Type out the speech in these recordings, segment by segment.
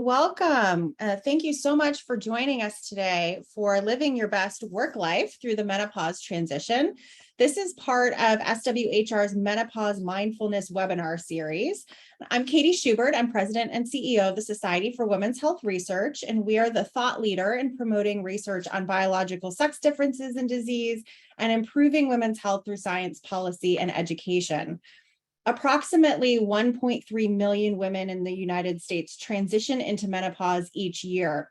Welcome. Thank you so much for joining us today for Living Your Best Work Life through the Menopause Transition. This is part of SWHR's Menopause Mindfulness webinar series. I'm Katie Schubert. I'm President and CEO of the Society for Women's Health Research, and we are the thought leader in promoting research on biological sex differences in disease and improving women's health through science, policy, and education. Approximately 1.3 million women in the United States transition into menopause each year.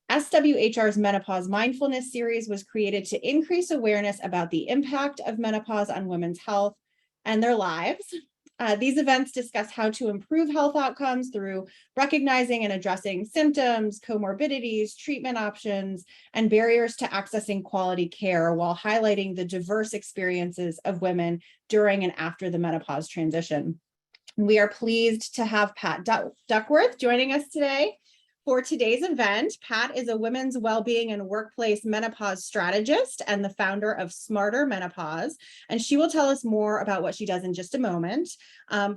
SWHR's Menopause Mindfulness series was created to increase awareness about the impact of menopause on women's health and their lives. These events discuss how to improve health outcomes through recognizing and addressing symptoms, comorbidities, treatment options, and barriers to accessing quality care while highlighting the diverse experiences of women during and after the menopause transition. We are pleased to have Pat Duckworth joining us today. For today's event, Pat is a women's well-being and workplace menopause strategist and the founder of Smarter Menopause, and she will tell us more about what she does in just a moment.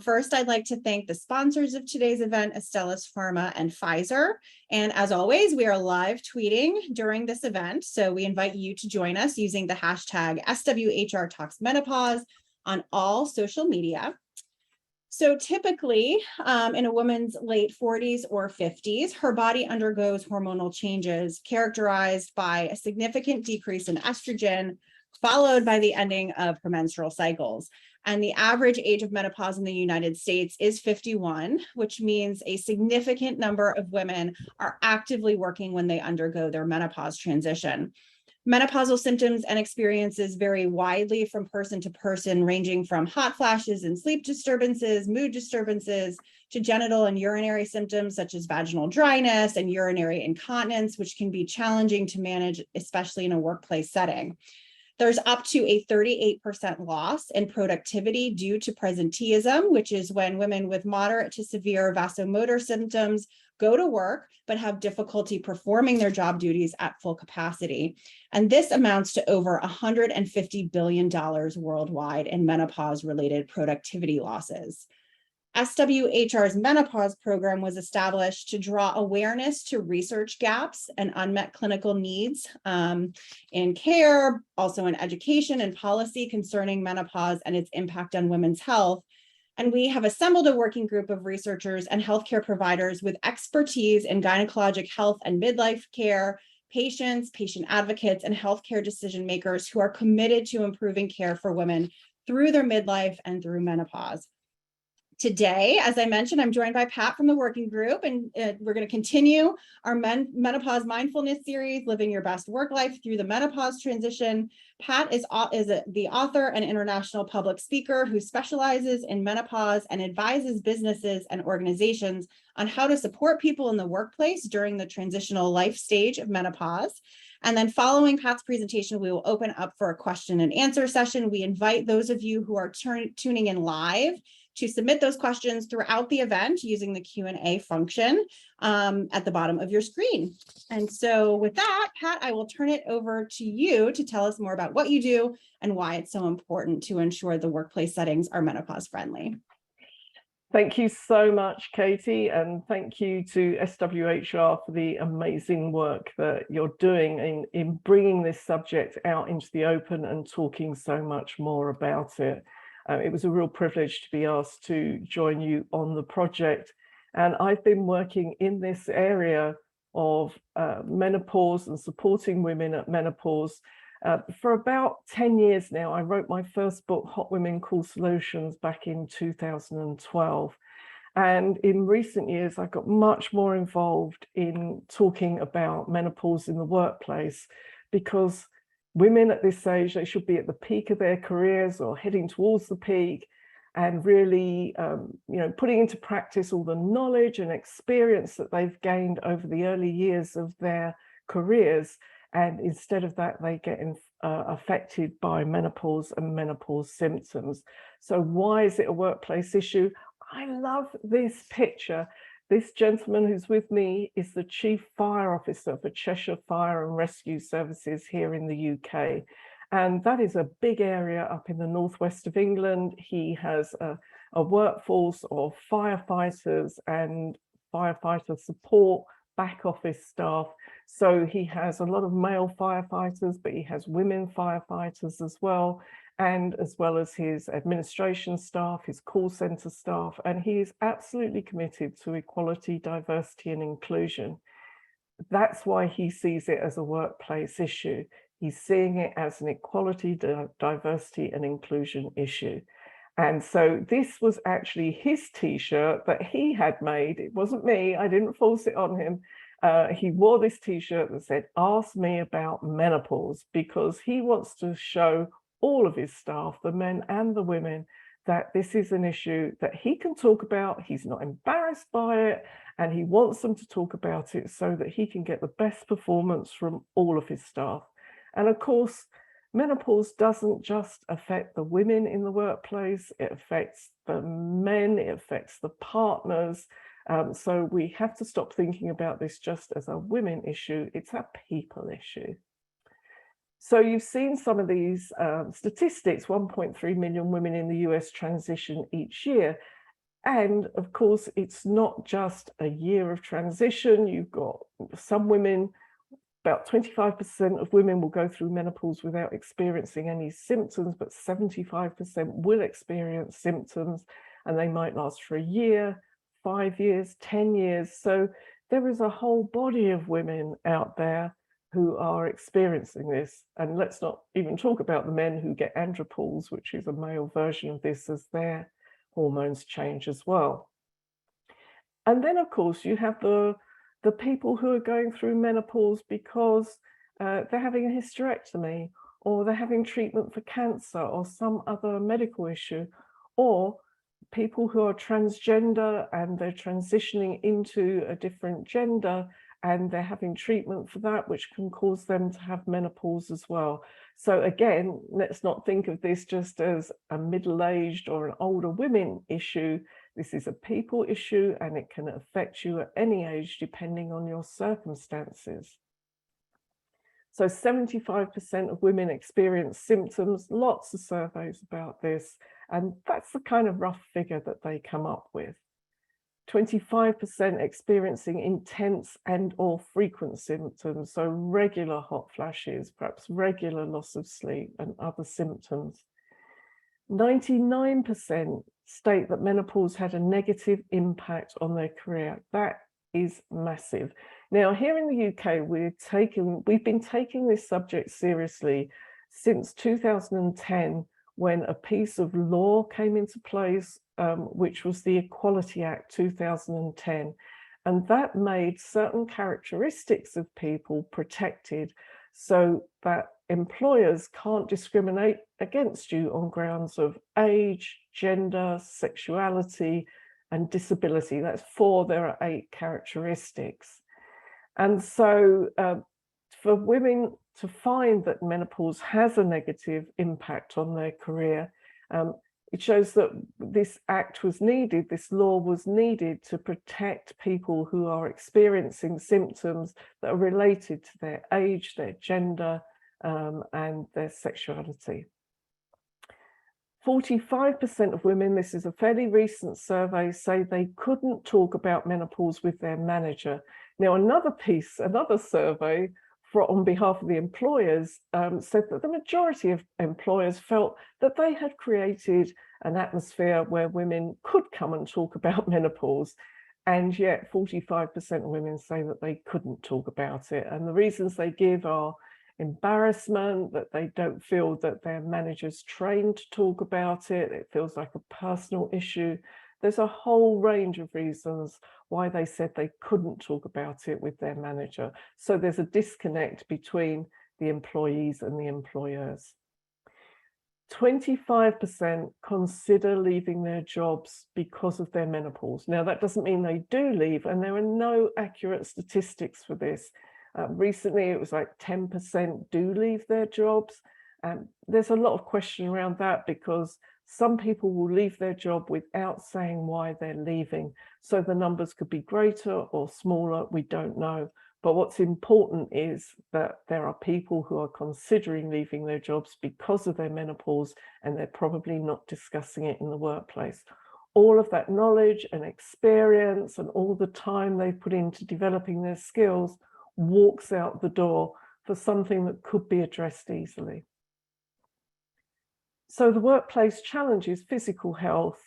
First, I'd like to thank the sponsors of today's event, Astellas Pharma and Pfizer. And as always, we are live tweeting during this event, so we invite you to join us using the hashtag SWHRTalksMenopause on all social media. So typically, in a woman's late 40s or 50s, her body undergoes hormonal changes characterized by a significant decrease in estrogen, followed by the ending of her menstrual cycles. And the average age of menopause in the United States is 51, which means a significant number of women are actively working when they undergo their menopause transition. Menopausal symptoms and experiences vary widely from person to person, ranging from hot flashes and sleep disturbances, mood disturbances, to genital and urinary symptoms such as vaginal dryness and urinary incontinence, which can be challenging to manage, especially in a workplace setting. There's up to a 38% loss in productivity due to presenteeism, which is when women with moderate to severe vasomotor symptoms go to work, but have difficulty performing their job duties at full capacity. And this amounts to over $150 billion worldwide in menopause-related productivity losses. SWHR's Menopause program was established to draw awareness to research gaps and unmet clinical needs in care, also in education and policy concerning menopause and its impact on women's health. And we have assembled a working group of researchers and healthcare providers with expertise in gynecologic health and midlife care, patients, patient advocates, and healthcare decision makers who are committed to improving care for women through their midlife and through menopause. Today, as I mentioned, I'm joined by Pat from the working group, and we're going to continue our Menopause Mindfulness series, Living Your Best Work Life Through the Menopause Transition. Pat is the author and international public speaker who specializes in menopause and advises businesses and organizations on how to support people in the workplace during the transitional life stage of menopause. And then following Pat's presentation, we will open up for a question and answer session. We invite those of you who are tuning in live to submit those questions throughout the event using the Q&A function at the bottom of your screen. And so with that, Pat, I will turn it over to you to tell us more about what you do and why it's so important to ensure the workplace settings are menopause friendly. Thank you so much, Katie, and thank you to SWHR for the amazing work that you're doing in bringing this subject out into the open and talking so much more about it. It was a real privilege to be asked to join you on the project. And I've been working in this area of menopause and supporting women at menopause for about 10 years now. I wrote my first book, Hot Women Cool Solutions, back in 2012. And in recent years, I got much more involved in talking about menopause in the workplace, because women at this age, they should be at the peak of their careers or heading towards the peak, and really, putting into practice all the knowledge and experience that they've gained over the early years of their careers. And instead of that, they get affected by menopause and menopause symptoms. So why is it a workplace issue? I love this picture. This gentleman who's with me is the Chief Fire Officer for Cheshire Fire and Rescue Services here in the UK. And that is a big area up in the northwest of England. He has a workforce of firefighters and firefighter support, back office staff. So he has a lot of male firefighters, but he has women firefighters as well as his administration staff, his call center staff, and he is absolutely committed to equality, diversity, and inclusion. That's why he sees it as a workplace issue. He's seeing it as an equality, diversity, and inclusion issue. And so this was actually his t-shirt that he had made. It wasn't me, I didn't force it on him. He wore this t-shirt that said, "Ask me about menopause," because he wants to show all of his staff, the men and the women, that this is an issue that he can talk about. He's not embarrassed by it, and he wants them to talk about it so that he can get the best performance from all of his staff. And of course, menopause doesn't just affect the women in the workplace, it affects the men, it affects the partners. So we have to stop thinking about this just as a women issue, it's a people issue. So you've seen some of these statistics, 1.3 million women in the US transition each year. And of course, it's not just a year of transition. You've got some women, about 25% of women will go through menopause without experiencing any symptoms, but 75% will experience symptoms, and they might last for a year, 5 years, 10 years. So there is a whole body of women out there who are experiencing this. And let's not even talk about the men who get andropause, which is a male version of this, as their hormones change as well. And then, of course, you have the people who are going through menopause because they're having a hysterectomy, or they're having treatment for cancer or some other medical issue, or people who are transgender and they're transitioning into a different gender and they're having treatment for that, which can cause them to have menopause as well. So again, let's not think of this just as a middle-aged or an older women issue. This is a people issue, and it can affect you at any age depending on your circumstances. So 75% of women experience symptoms, lots of surveys about this, and that's the kind of rough figure that they come up with. 25% experiencing intense and or frequent symptoms, so regular hot flashes, perhaps regular loss of sleep and other symptoms. 99% state that menopause had a negative impact on their career. That is massive. Now, here in the UK, we've been taking this subject seriously since 2010, when a piece of law came into place, which was the Equality Act 2010. And that made certain characteristics of people protected so that employers can't discriminate against you on grounds of age, gender, sexuality, and disability. That's 4, there are 8 characteristics. And so for women to find that menopause has a negative impact on their career, it shows that this act was needed, this law was needed to protect people who are experiencing symptoms that are related to their age, their gender, and their sexuality. 45% of women, this is a fairly recent survey, say they couldn't talk about menopause with their manager. Now, another survey on behalf of the employers said that the majority of employers felt that they had created an atmosphere where women could come and talk about menopause, and yet 45% of women say that they couldn't talk about it. And the reasons they give are embarrassment, that they don't feel that their manager's trained to talk about it, it feels like a personal issue. There's a whole range of reasons why they said they couldn't talk about it with their manager. So there's a disconnect between the employees and the employers. 25% consider leaving their jobs because of their menopause. Now, that doesn't mean they do leave, and there are no accurate statistics for this. Recently, it was like 10% do leave their jobs. There's a lot of question around that because some people will leave their job without saying why they're leaving. So the numbers could be greater or smaller, we don't know. But what's important is that there are people who are considering leaving their jobs because of their menopause, and they're probably not discussing it in the workplace. all of that knowledge and experience and all the time they put into developing their skills walks out the door for something that could be addressed easily. So the workplace challenges, physical health.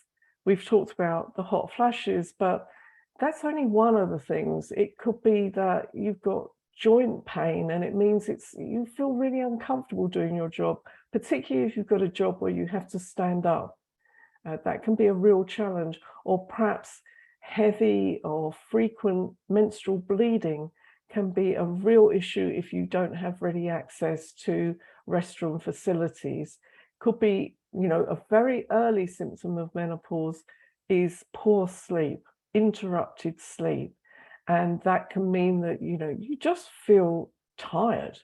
We've talked about the hot flashes, but that's only one of the things. It could be that you've got joint pain and it means you feel really uncomfortable doing your job, particularly if you've got a job where you have to stand up. That can be a real challenge, or perhaps heavy or frequent menstrual bleeding can be a real issue if you don't have ready access to restroom facilities. Could be, a very early symptom of menopause is poor sleep, interrupted sleep. And that can mean that, you just feel tired.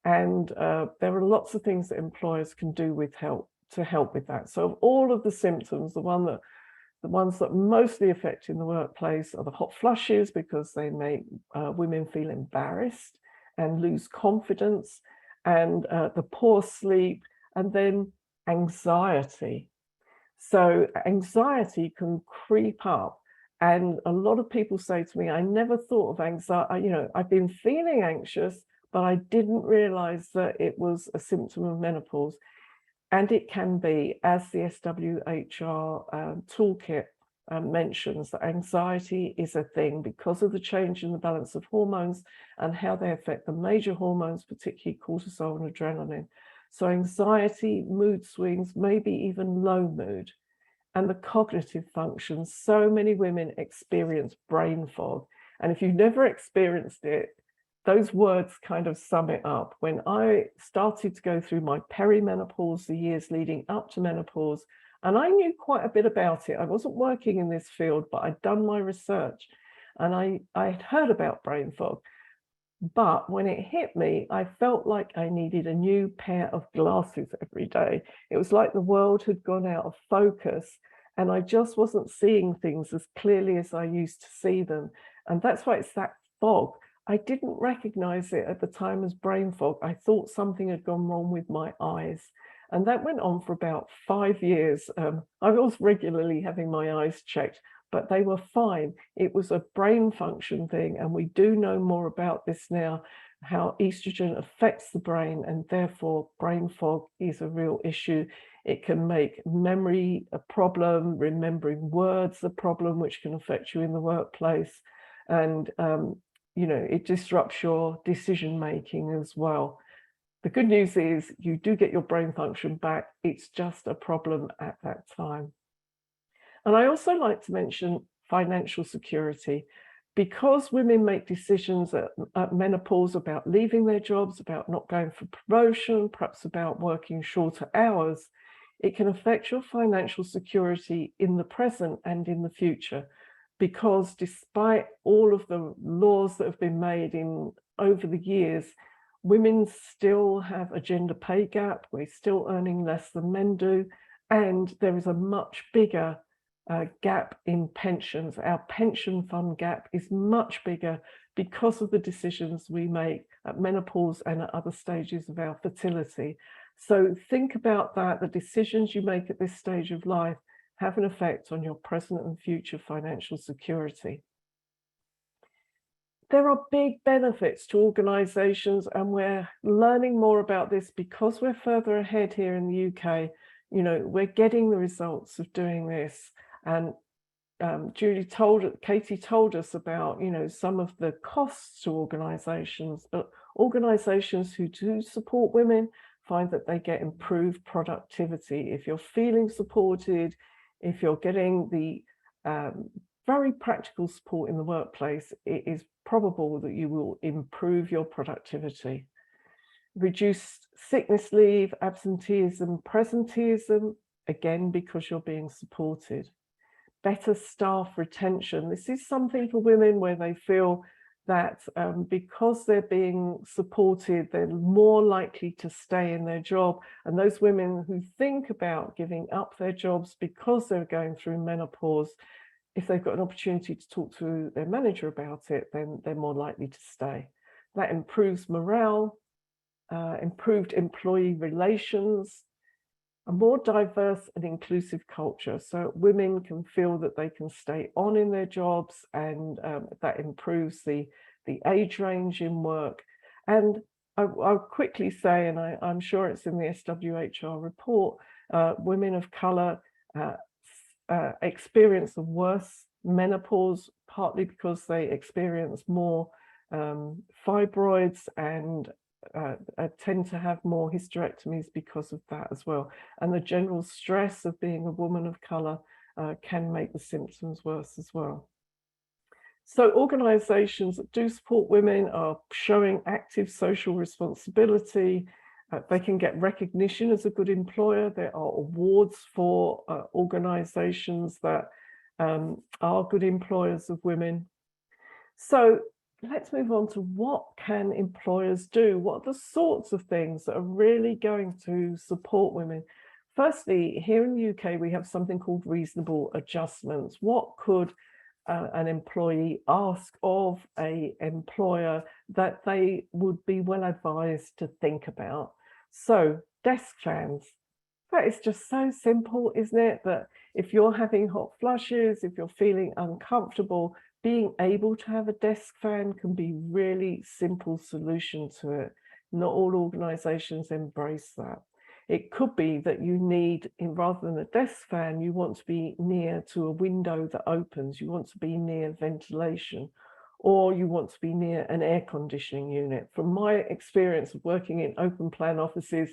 And there are lots of things that employers can do to help with that. So of all of the symptoms, the ones that mostly affect in the workplace are the hot flushes, because they make women feel embarrassed and lose confidence, and the poor sleep, and then anxiety. So anxiety can creep up. And a lot of people say to me, I never thought of anxiety, I've been feeling anxious, but I didn't realize that it was a symptom of menopause. And it can be, as the SWHR Toolkit mentions, that anxiety is a thing because of the change in the balance of hormones and how they affect the major hormones, particularly cortisol and adrenaline. So anxiety, mood swings, maybe even low mood, and the cognitive functions. So many women experience brain fog. And if you've never experienced it, those words kind of sum it up. When I started to go through my perimenopause, the years leading up to menopause, and I knew quite a bit about it. I wasn't working in this field, but I'd done my research and I had heard about brain fog. But when it hit me, I felt like I needed a new pair of glasses every day. It was like the world had gone out of focus and I just wasn't seeing things as clearly as I used to see them. And that's why it's that fog. I didn't recognize it at the time as brain fog. I thought something had gone wrong with my eyes. And that went on for about 5 years. I was regularly having my eyes checked, but they were fine. It was a brain function thing. And we do know more about this now, how estrogen affects the brain, and therefore brain fog is a real issue. It can make memory a problem, remembering words a problem, which can affect you in the workplace. And it disrupts your decision making as well. The good news is you do get your brain function back. It's just a problem at that time. And I also like to mention financial security, because women make decisions at menopause about leaving their jobs, about not going for promotion, perhaps about working shorter hours. It can affect your financial security in the present and in the future. Because despite all of the laws that have been made over the years, women still have a gender pay gap. We're still earning less than men do. And there is a much bigger gap in pensions. Our pension fund gap is much bigger because of the decisions we make at menopause and at other stages of our fertility. So think about that. The decisions you make at this stage of life have an effect on your present and future financial security. There are big benefits to organisations, and we're learning more about this because we're further ahead here in the UK. We're getting the results of doing this. And Katie told us about, some of the costs to organisations, but organisations who do support women find that they get improved productivity. If you're feeling supported, if you're getting the very practical support in the workplace, it is probable that you will improve your productivity. Reduce sickness leave, absenteeism, presenteeism, again, because you're being supported. Better staff retention. This is something for women where they feel that because they're being supported, they're more likely to stay in their job. And those women who think about giving up their jobs because they're going through menopause, if they've got an opportunity to talk to their manager about it, then they're more likely to stay. That improves morale, improved employee relations, A more diverse and inclusive culture, so women can feel that they can stay on in their jobs, and that improves the age range in work. And I'll quickly say, and I'm sure it's in the SWHR report, women of colour experience a worse menopause, partly because they experience more fibroids and tend to have more hysterectomies because of that as well. And the general stress of being a woman of colour can make the symptoms worse as well. So organisations that do support women are showing active social responsibility. They can get recognition as a good employer. There are awards for organisations that are good employers of women. So let's move on to what can employers do? What are the sorts of things that are really going to support women? Firstly, here in the UK, we have something called reasonable adjustments. What could an employee ask of an employer that they would be well advised to think about? So desk fans. That is just so simple, isn't it? That if you're having hot flushes, if you're feeling uncomfortable, being able to have a desk fan can be a really simple solution to it. Not all organisations embrace that. It could be that you need, rather than a desk fan, you want to be near to a window that opens, you want to be near ventilation, or you want to be near an air conditioning unit. From my experience of working in open plan offices,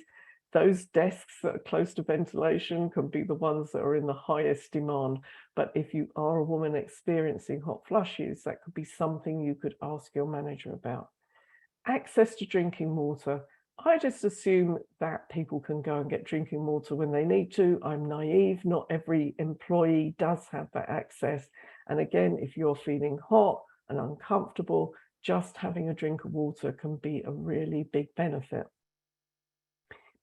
those desks that are close to ventilation can be the ones that are in the highest demand. But if you are a woman experiencing hot flushes, that could be something you could ask your manager about. Access to drinking water. I just assume that people can go and get drinking water when they need to. I'm naive. Not every employee does have that access. And again, if you're feeling hot and uncomfortable, just having a drink of water can be a really big benefit.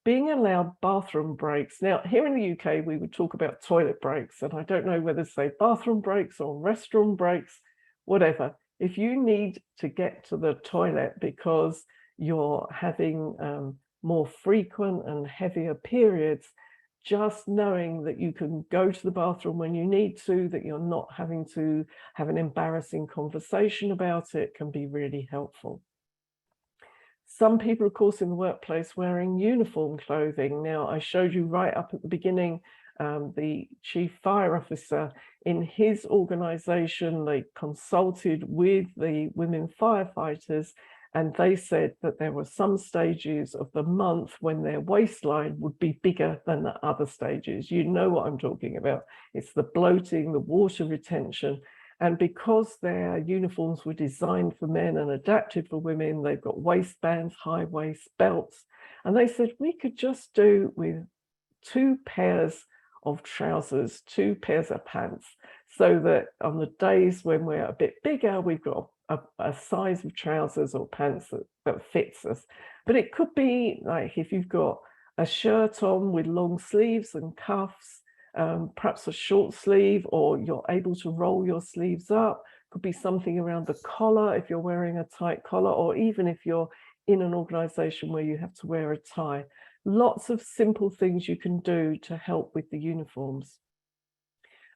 Being allowed bathroom breaks. Now, here in the UK, we would talk about toilet breaks, and I don't know whether to say bathroom breaks or restroom breaks, whatever. If you need to get to the toilet because you're having more frequent and heavier periods, just knowing that you can go to the bathroom when you need to, that you're not having to have an embarrassing conversation about it, can be really helpful. Some people, of course, in the workplace wearing uniform clothing. Now, I showed you right up at the beginning, the chief fire officer, in his organization, they consulted with the women firefighters, and they said that there were some stages of the month when their waistline would be bigger than the other stages. You know what I'm talking about. It's the bloating, the water retention. And because their uniforms were designed for men and adapted for women, they've got waistbands, high waist belts. And they said, we could just do with 2 pairs of trousers, 2 pairs of pants, so that on the days when we're a bit bigger, we've got a size of trousers or pants that fits us. But it could be like if you've got a shirt on with long sleeves and cuffs, perhaps a short sleeve, or you're able to roll your sleeves up. Could be something around the collar if you're wearing a tight collar, or even if you're in an organization where you have to wear a tie. Lots of simple things you can do to help with the uniforms.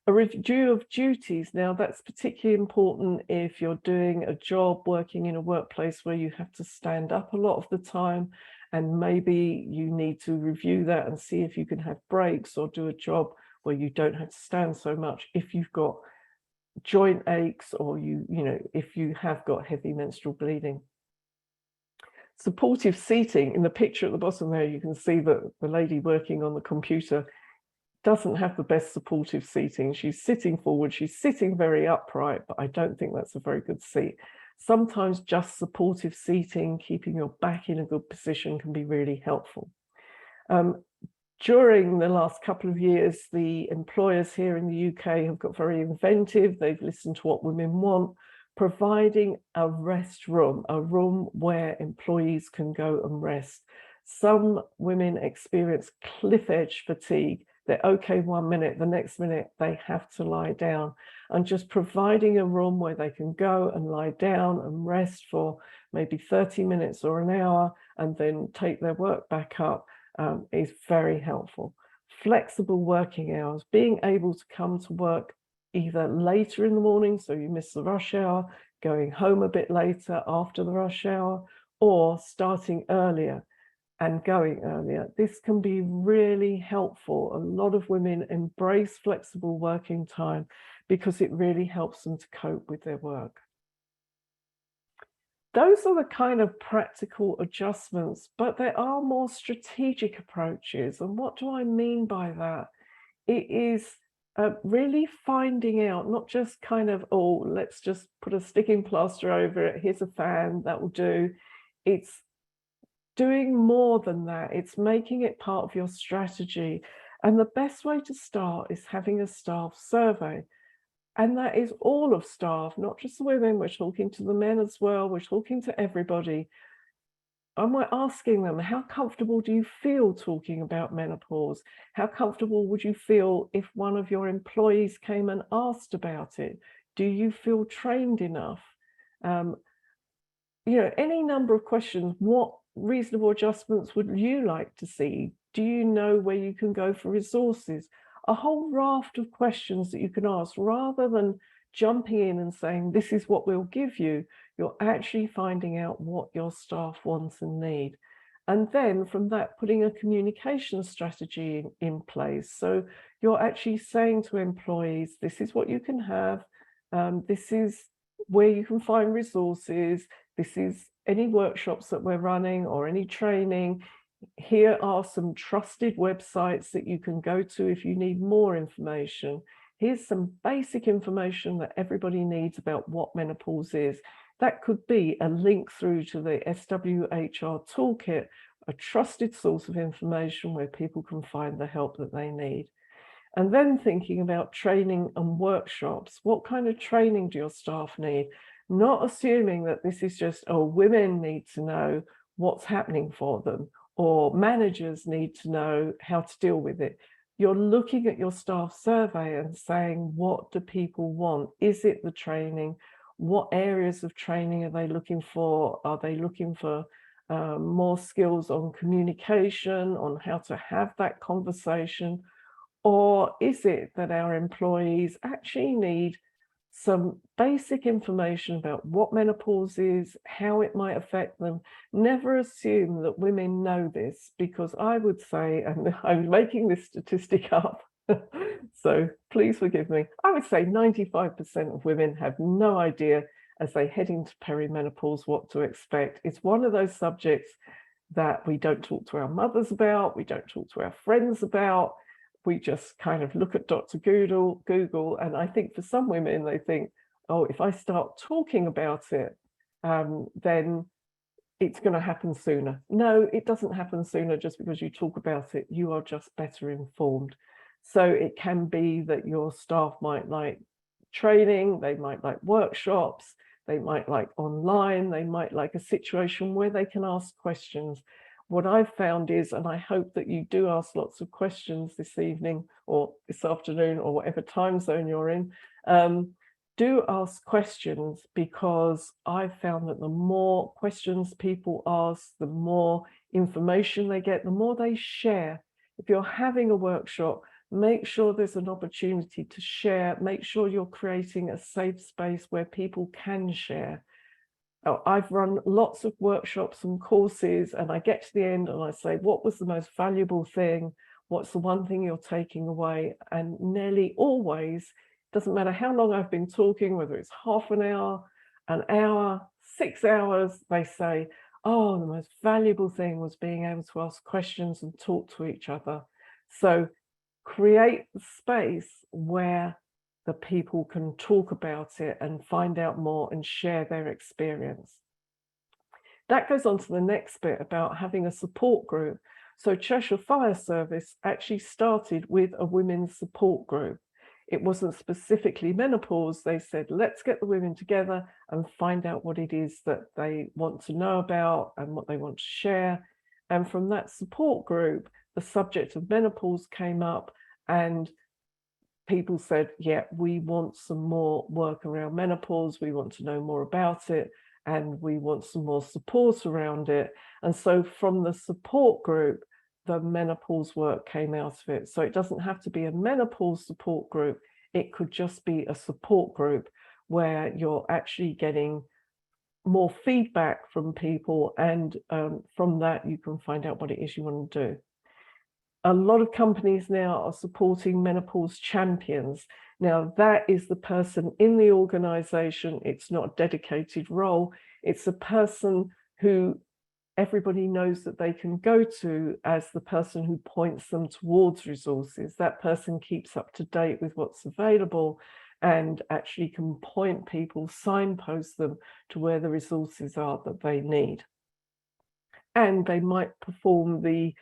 A review of duties. Now, that's particularly important if you're doing a job, working in a workplace where you have to stand up a lot of the time, and maybe you need to review that and see if you can have breaks or do a job where you don't have to stand so much if you've got joint aches, or if you have got heavy menstrual bleeding. Supportive seating. In the picture at the bottom there, you can see that the lady working on the computer doesn't have the best supportive seating. She's sitting forward, she's sitting very upright, but I don't think that's a very good seat. Sometimes just supportive seating, keeping your back in a good position, can be really helpful. During the last couple of years, the employers here in the UK have got very inventive. They've listened to what women want, providing a rest room, a room where employees can go and rest. Some women experience cliff edge fatigue. They're okay 1 minute, the next minute they have to lie down. And just providing a room where they can go and lie down and rest for maybe 30 minutes or an hour, and then take their work back up, is very helpful. flexible working hours, being able to come to work either later in the morning, so you miss the rush hour, going home a bit later after the rush hour, or starting earlier and going earlier. This can be really helpful. A lot of women embrace flexible working time because it really helps them to cope with their work. Those are the kind of practical adjustments, but there are more strategic approaches. And what do I mean by that? It is really finding out, not just kind of, oh, let's just put a sticking plaster over it, here's a fan, that will do. It's doing more than that. It's making it part of your strategy. And the best way to start is having a staff survey. And that is all of staff, not just the women. We're talking to the men as well. We're talking to everybody. And we're asking them, how comfortable do you feel talking about menopause? How comfortable would you feel if one of your employees came and asked about it? Do you feel trained enough? Any number of questions. What reasonable adjustments would you like to see? Do you know where you can go for resources? A whole raft of questions that you can ask, rather than jumping in and saying, this is what we'll give you. You're actually finding out what your staff want and need. And then from that, putting a communication strategy in place. So you're actually saying to employees, this is what you can have. This is where you can find resources. This is any workshops that we're running or any training. Here are some trusted websites that you can go to if you need more information. Here's some basic information that everybody needs about what menopause is. That could be a link through to the SWHR Toolkit, a trusted source of information where people can find the help that they need. And then thinking about training and workshops. What kind of training do your staff need? Not assuming that this is just, oh, women need to know what's happening for them, or managers need to know how to deal with it. You're looking at your staff survey and saying, what do people want? Is it the training? What areas of training are they looking for? Are they looking for more skills on communication, on how to have that conversation? Or is it that our employees actually need some basic information about what menopause is, how it might affect them? Never assume that women know this, because I would say, and I'm making this statistic up, so please forgive me, I would say 95% of women have no idea as they head into perimenopause what to expect. It's one of those subjects that we don't talk to our mothers about, we don't talk to our friends about. We just kind of look at Dr. Google, and I think for some women, they think, oh, if I start talking about it, then it's going to happen sooner. No, it doesn't happen sooner just because you talk about it. You are just better informed. So it can be that your staff might like training, they might like workshops, they might like online, they might like a situation where they can ask questions. What I've found is, and I hope that you do ask lots of questions this evening or this afternoon or whatever time zone you're in, do ask questions, because I've found that the more questions people ask, the more information they get, the more they share. If you're having a workshop, make sure there's an opportunity to share. Make sure you're creating a safe space where people can share. I've run lots of workshops and courses, and I get to the end and I say, what was the most valuable thing? What's the one thing you're taking away? And nearly always, doesn't matter how long I've been talking, whether it's half an hour, 6 hours, they say, oh, the most valuable thing was being able to ask questions and talk to each other. So create the space where the people can talk about it and find out more and share their experience. That goes on to the next bit about having a support group. So Cheshire Fire Service actually started with a women's support group. It wasn't specifically menopause. They said, let's get the women together and find out what it is that they want to know about and what they want to share. And from that support group, the subject of menopause came up, and people said, yeah, we want some more work around menopause, we want to know more about it, and we want some more support around it. And so from the support group, the menopause work came out of it. So it doesn't have to be a menopause support group. It could just be a support group where you're actually getting more feedback from people, and from that you can find out what it is you want to do. A lot of companies now are supporting menopause champions. Now, that is the person in the organization. It's not a dedicated role. It's a person who everybody knows that they can go to as the person who points them towards resources. That person keeps up to date with what's available and actually can point people, signpost them to where the resources are that they need. And they might perform the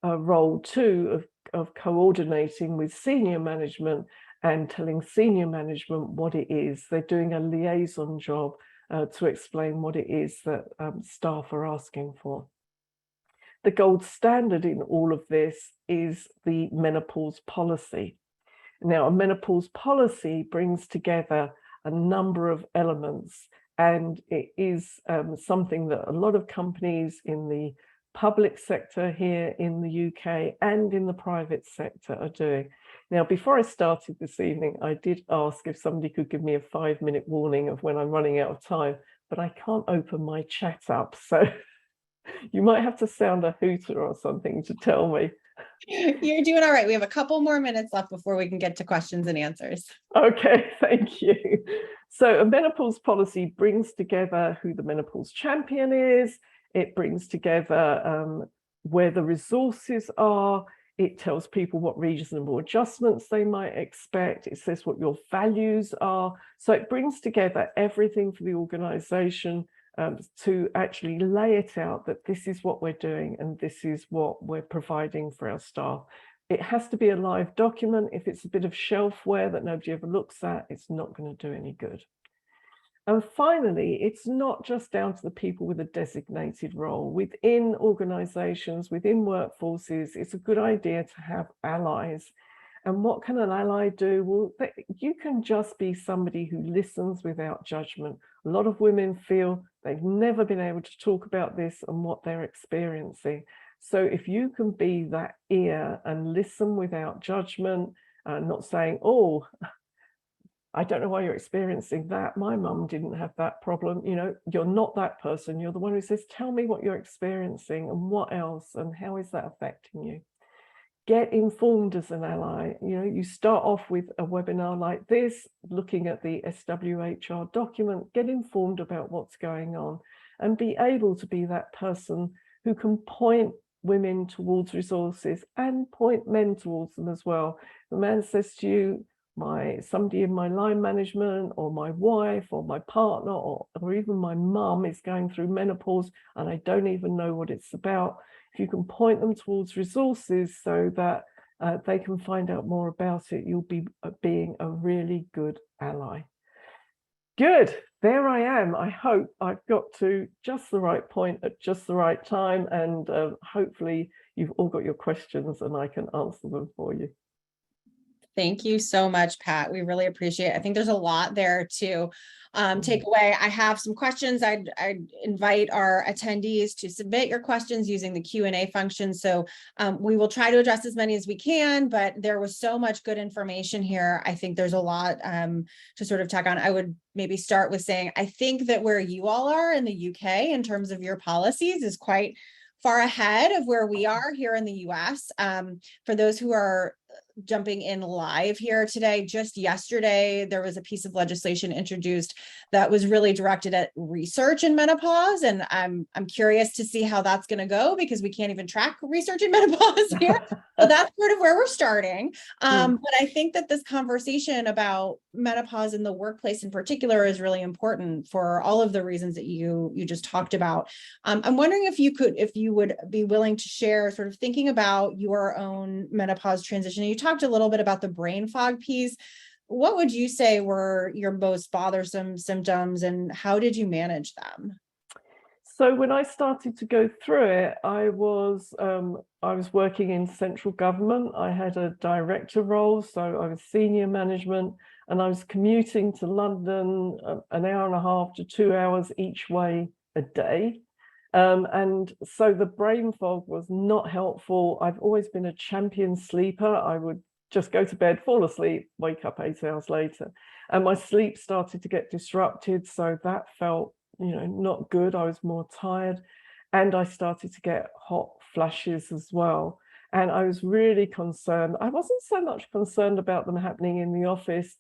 role too of coordinating with senior management and telling senior management what it is. They're doing a liaison job to explain what it is that staff are asking for. The gold standard in all of this is the menopause policy. Now, a menopause policy brings together a number of elements, and it is something that a lot of companies in the public sector here in the UK and in the private sector are doing. Now, before I started this evening, I did ask if somebody could give me a 5-minute warning of when I'm running out of time, but I can't open my chat up. So you might have to sound a hooter or something to tell me. You're doing all right. We have a couple more minutes left before we can get to questions and answers. Okay, thank you. So a menopause policy brings together who the menopause champion is. It brings together where the resources are. It tells people what reasonable adjustments they might expect. It says what your values are. So it brings together everything for the organization to actually lay it out that this is what we're doing and this is what we're providing for our staff. It has to be a live document. If it's a bit of shelfware that nobody ever looks at, it's not going to do any good. And finally, it's not just down to the people with a designated role. Within organizations, within workforces, it's a good idea to have allies. And what can an ally do? Well, you can just be somebody who listens without judgment. A lot of women feel they've never been able to talk about this and what they're experiencing. So if you can be that ear and listen without judgment, not saying, oh, I don't know why you're experiencing that. My mum didn't have that problem. You know, you're not that person. You're the one who says, tell me what you're experiencing and what else and how is that affecting you? Get informed as an ally. You know, you start off with a webinar like this, looking at the SWHR document, get informed about what's going on and be able to be that person who can point women towards resources and point men towards them as well. The man says to you, somebody in my line management or my wife or my partner or even my mum is going through menopause and I don't even know what it's about. If you can point them towards resources so that they can find out more about it, you'll be being a really good ally. Good, there I am. I hope I've got to just the right point at just the right time, and hopefully you've all got your questions and I can answer them for you. Thank you so much, Pat. We really appreciate it. I think there's a lot there to take away. I have some questions. I'd invite our attendees to submit your questions using the Q&A function. So we will try to address as many as we can, but there was so much good information here. I think there's a lot to sort of tack on. I would maybe start with saying, I think that where you all are in the UK in terms of your policies is quite far ahead of where we are here in the US. For those who are jumping in live here today, just yesterday, there was a piece of legislation introduced that was really directed at research in menopause. And I'm curious to see how that's going to go because we can't even track research in menopause here. So that's sort of where we're starting. But I think that this conversation about menopause in the workplace in particular is really important for all of the reasons that you just talked about. I'm wondering if you would be willing to share sort of thinking about your own menopause transition. You talked a little bit about the brain fog piece. What would you say were your most bothersome symptoms and how did you manage them? So when I started to go through it, I was working in central government. I had a director role, so I was senior management, and I was commuting to London an hour and a half to 2 hours each way a day. And so the brain fog was not helpful. I've always been a champion sleeper. I would just go to bed, fall asleep, wake up 8 hours later. And my sleep started to get disrupted. So that felt, not good. I was more tired. And I started to get hot flashes as well. And I was really concerned. I wasn't so much concerned about them happening in the office.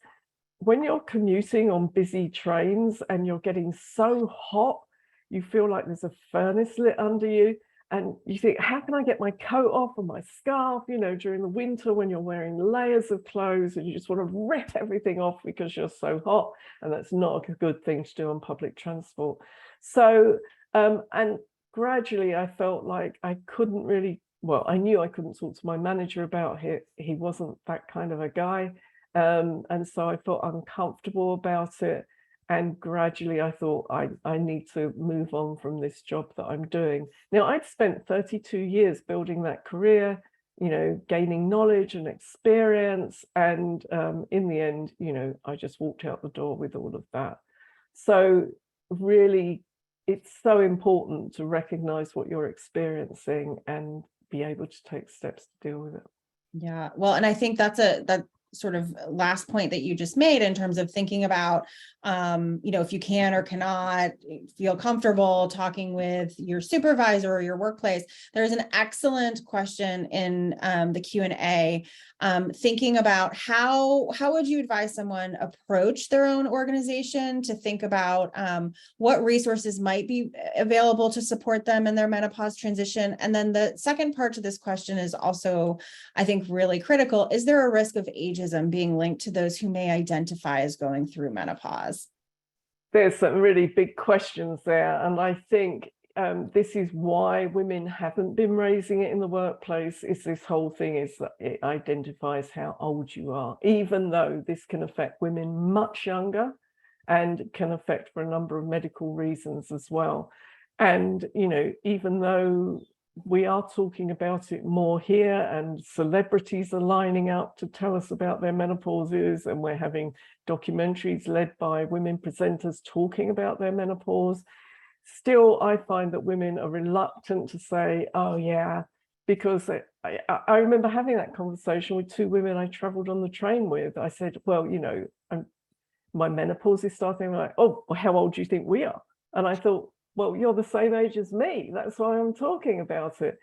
When you're commuting on busy trains and you're getting so hot, you feel like there's a furnace lit under you. And you think, how can I get my coat off and my scarf, during the winter when you're wearing layers of clothes and you just want to rip everything off because you're so hot. And that's not a good thing to do on public transport. So, and gradually I felt like I couldn't really, well, I knew I couldn't talk to my manager about it. He wasn't that kind of a guy. And so I felt uncomfortable about it. And gradually I thought I need to move on from this job that I'm doing. Now, I'd spent 32 years building that career, gaining knowledge and experience. And in the end, I just walked out the door with all of that. So really, it's so important to recognize what you're experiencing and be able to take steps to deal with it. Yeah, well, and I think that sort of last point that you just made in terms of thinking about, if you can or cannot feel comfortable talking with your supervisor or your workplace. There's an excellent question in the Q&A, thinking about how would you advise someone approach their own organization to think about what resources might be available to support them in their menopause transition. And then the second part to this question is also, I think, really critical. Is there a risk of ageism being linked to those who may identify as going through menopause? There's some really big questions there. And I think this is why women haven't been raising it in the workplace, is this whole thing is that it identifies how old you are, even though this can affect women much younger and can affect for a number of medical reasons as well. And, even though we are talking about it more here and celebrities are lining up to tell us about their menopauses, and we're having documentaries led by women presenters talking about their menopause, still I find that women are reluctant to say, oh yeah, because I remember having that conversation with two women I traveled on the train with. I said, well, my menopause is starting. I'm like, oh, well, how old do you think we are? And I thought, well, you're the same age as me. That's why I'm talking about it.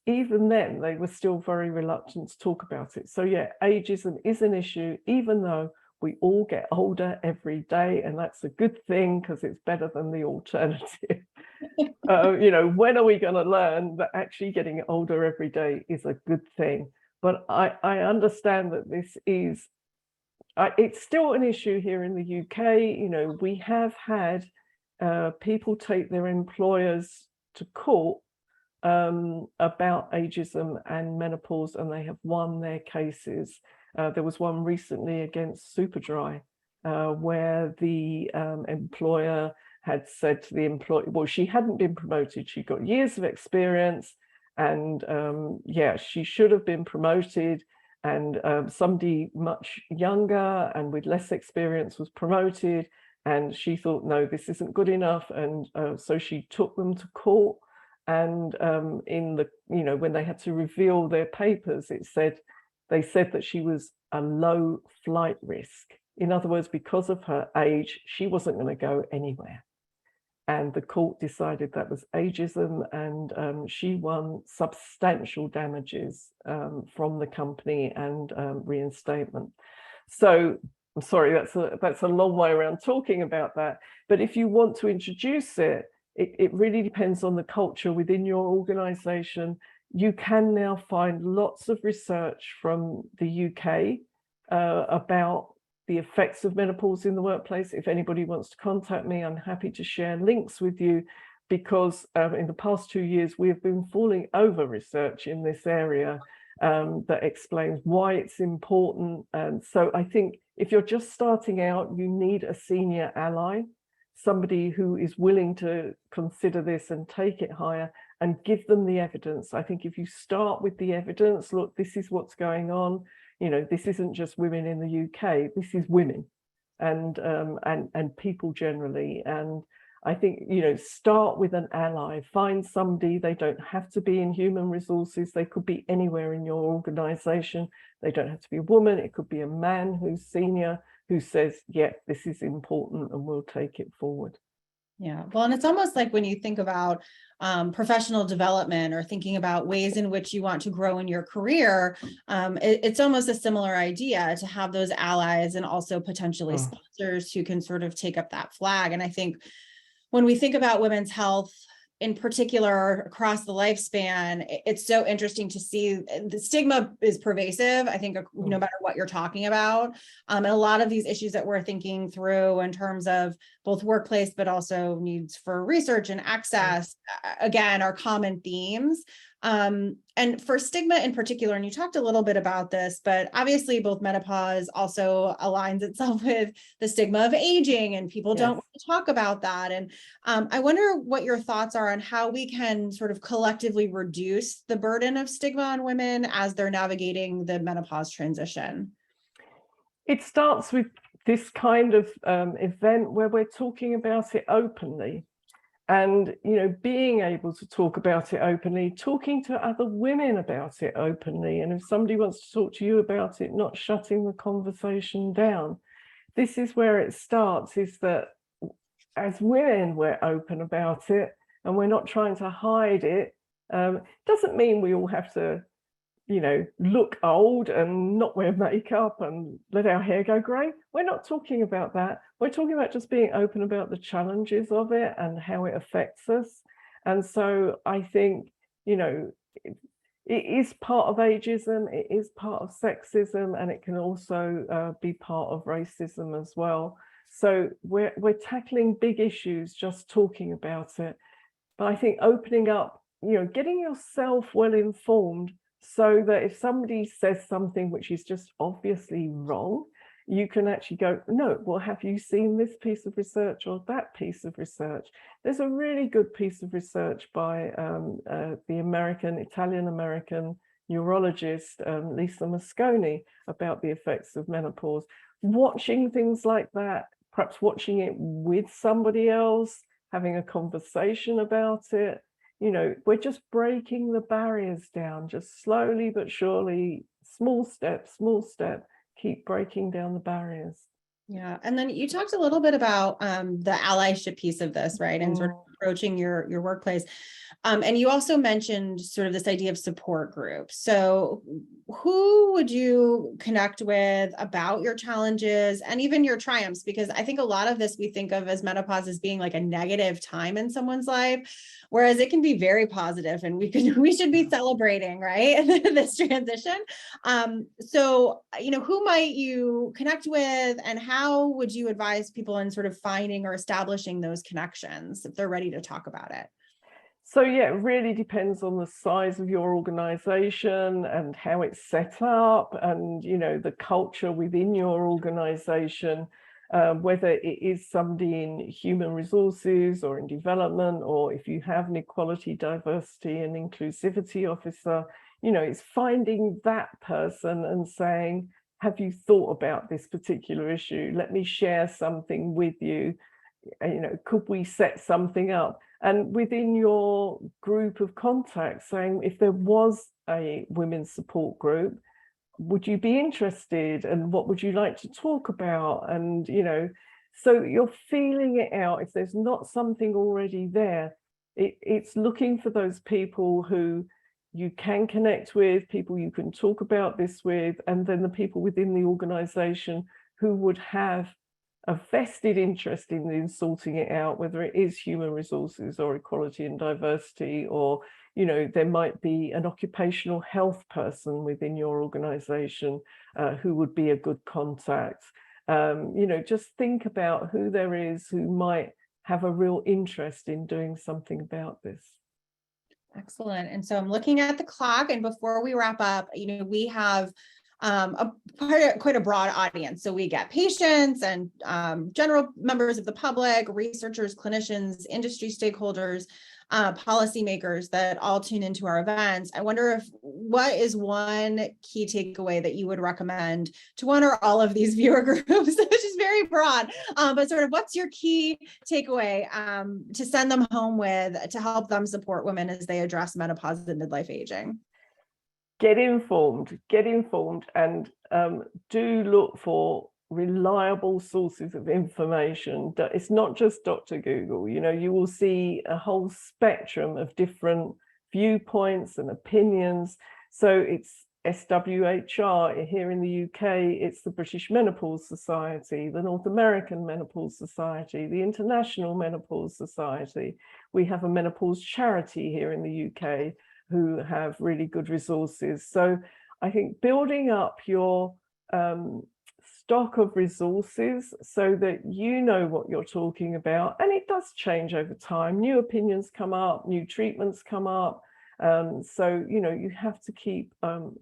Even then, they were still very reluctant to talk about it. So yeah, ageism is an issue, even though we all get older every day. And that's a good thing because it's better than the alternative. When are we going to learn that actually getting older every day is a good thing? But I understand that this is, it's still an issue here in the UK. We have had people take their employers to court about ageism and menopause, and they have won their cases. There was one recently against Superdry, where the employer had said to the employee, well, she hadn't been promoted. She got years of experience, and she should have been promoted. And somebody much younger and with less experience was promoted. And she thought, no, this isn't good enough. And so she took them to court. And when they had to reveal their papers, they said that she was a low flight risk. In other words, because of her age, she wasn't going to go anywhere. And the court decided that was ageism, and she won substantial damages from the company and reinstatement. So I'm sorry, that's a long way around talking about that. But if you want to introduce it, it really depends on the culture within your organization. You can now find lots of research from the UK about the effects of menopause in the workplace. If anybody wants to contact me, I'm happy to share links with you, because in the past 2 years, we have been falling over research in this area that explains why it's important. And so I think if you're just starting out, you need a senior ally, somebody who is willing to consider this and take it higher and give them the evidence. I think if you start with the evidence, look, this is what's going on. This isn't just women in the UK, this is women and people generally. And I think, start with an ally, find somebody. They don't have to be in human resources. They could be anywhere in your organization. They don't have to be a woman. It could be a man who's senior, who says, yeah, this is important and we'll take it forward. Yeah, well, and it's almost like when you think about professional development or thinking about ways in which you want to grow in your career, it's almost a similar idea to have those allies and also potentially sponsors who can sort of take up that flag. And I think when we think about women's health in particular across the lifespan, it's so interesting to see the stigma is pervasive, I think, no matter what you're talking about. And a lot of these issues that we're thinking through in terms of both workplace, but also needs for research and access, again, are common themes. And for stigma in particular, and you talked a little bit about this, but obviously both menopause also aligns itself with the stigma of aging, and people don't want to talk about that. And I wonder what your thoughts are on how we can sort of collectively reduce the burden of stigma on women as they're navigating the menopause transition. It starts with this kind of event where we're talking about it openly. And, being able to talk about it openly, talking to other women about it openly. And if somebody wants to talk to you about it, not shutting the conversation down. This is where it starts, is that as women, we're open about it and we're not trying to hide it. Doesn't mean we all have to, look old and not wear makeup and let our hair go grey. We're not talking about that. We're talking about just being open about the challenges of it and how it affects us. And so I think, it is part of ageism, it is part of sexism, and it can also be part of racism as well. So we're tackling big issues just talking about it. But I think opening up, getting yourself well informed, so that if somebody says something which is just obviously wrong, you can actually go, no, well, have you seen this piece of research or that piece of research? There's a really good piece of research by the Italian-American neurologist, Lisa Mosconi, about the effects of menopause. Watching things like that, perhaps watching it with somebody else, having a conversation about it, we're just breaking the barriers down, just slowly but surely, small step, keep breaking down the barriers. Yeah. And then you talked a little bit about the allyship piece of this, right? And sort of approaching your workplace. And you also mentioned sort of this idea of support groups. So who would you connect with about your challenges and even your triumphs? Because I think a lot of this we think of as menopause as being like a negative time in someone's life, whereas it can be very positive, and we should be celebrating, right? This transition. So, who might you connect with, and how would you advise people in sort of finding or establishing those connections if they're ready to talk about it? So yeah, it really depends on the size of your organization and how it's set up, and the culture within your organization, whether it is somebody in human resources or in development, or if you have an equality, diversity and inclusivity officer, it's finding that person and saying, have you thought about this particular issue? Let me share something with you. Could we set something up? And within your group of contacts, saying, if there was a women's support group, would you be interested, and what would you like to talk about? And so you're feeling it out. If there's not something already there, it's looking for those people who you can connect with, people you can talk about this with, and then the people within the organization who would have a vested interest in sorting it out, whether it is human resources or equality and diversity, or there might be an occupational health person within your organization who would be a good contact. Just think about who there is who might have a real interest in doing something about this. Excellent. And so I'm looking at the clock, and before we wrap up, we have quite a broad audience. So we get patients and general members of the public, researchers, clinicians, industry stakeholders, policymakers that all tune into our events. I wonder what is one key takeaway that you would recommend to one or all of these viewer groups, which is very broad, but sort of what's your key takeaway to send them home with to help them support women as they address menopause and midlife aging? Get informed, and do look for reliable sources of information. That it's not just Dr. Google. You know, you will see a whole spectrum of different viewpoints and opinions. So it's SWHR here in the UK, it's the British Menopause Society, the North American Menopause Society, the International Menopause Society. We have a menopause charity here in the UK who have really good resources. So I think building up your stock of resources so that you know what you're talking about, and it does change over time. New opinions come up, new treatments come up. So, you know, you have to keep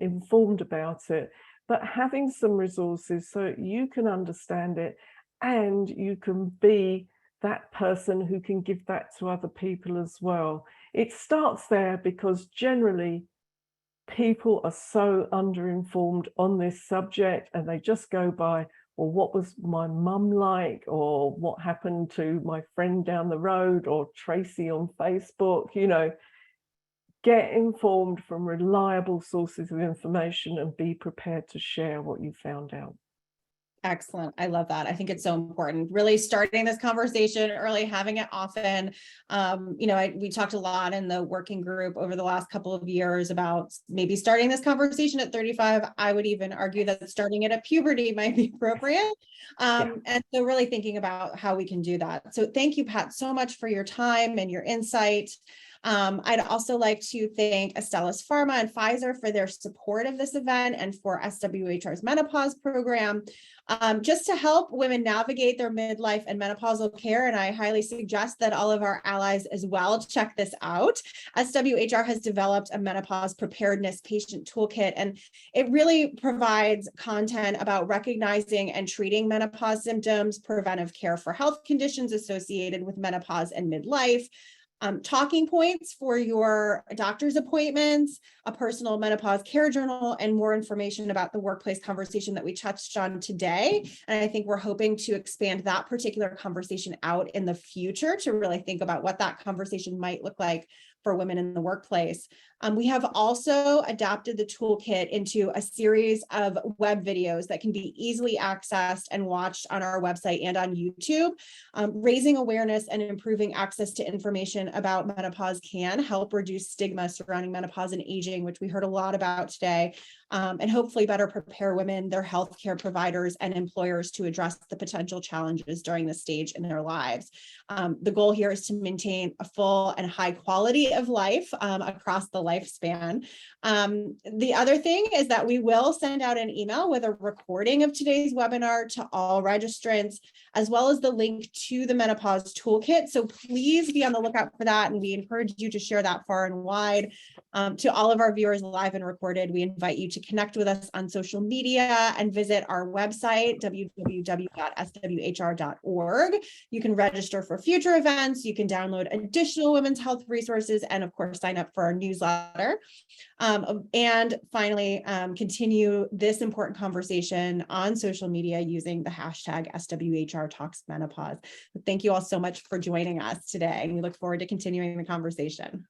informed about it, but having some resources so you can understand it and you can be that person who can give that to other people as well. It starts there because generally people are so underinformed on this subject and they just go by, well, what was my mum like, or what happened to my friend down the road, or Tracy on Facebook. You know, get informed from reliable sources of information and be prepared to share what you found out. Excellent. I love that. I think it's so important. Really starting this conversation early, having it often. We talked a lot in the working group over the last couple of years about maybe starting this conversation at 35. I would even argue that starting it at puberty might be appropriate. And so really thinking about how we can do that. So thank you, Pat, so much for your time and your insight. I'd also like to thank Astellas Pharma and Pfizer for their support of this event and for SWHR's menopause program, just to help women navigate their midlife and menopausal care. And I highly suggest that all of our allies as well check this out. SWHR has developed a menopause preparedness patient toolkit, and it really provides content about recognizing and treating menopause symptoms, preventive care for health conditions associated with menopause and midlife, talking points for your doctor's appointments, a personal menopause care journal, and more information about the workplace conversation that we touched on today. And I think we're hoping to expand that particular conversation out in the future to really think about what that conversation might look like for women in the workplace. We have also adapted the toolkit into a series of web videos that can be easily accessed and watched on our website and on YouTube. Raising awareness and improving access to information about menopause can help reduce stigma surrounding menopause and aging, which we heard a lot about today, and hopefully better prepare women, their healthcare providers, and employers to address the potential challenges during this stage in their lives. The goal here is to maintain a full and high quality of life across the lifespan. The other thing is that we will send out an email with a recording of today's webinar to all registrants, as well as the link to the menopause toolkit. So please be on the lookout for that, and we encourage you to share that far and wide. To all of our viewers live and recorded, we invite you to connect with us on social media and visit our website, www.swhr.org. You can register for future events, you can download additional women's health resources, and of course, sign up for our newsletter. And finally, continue this important conversation on social media using the hashtag SWHR Talks Menopause. Thank you all so much for joining us today. We look forward to continuing the conversation.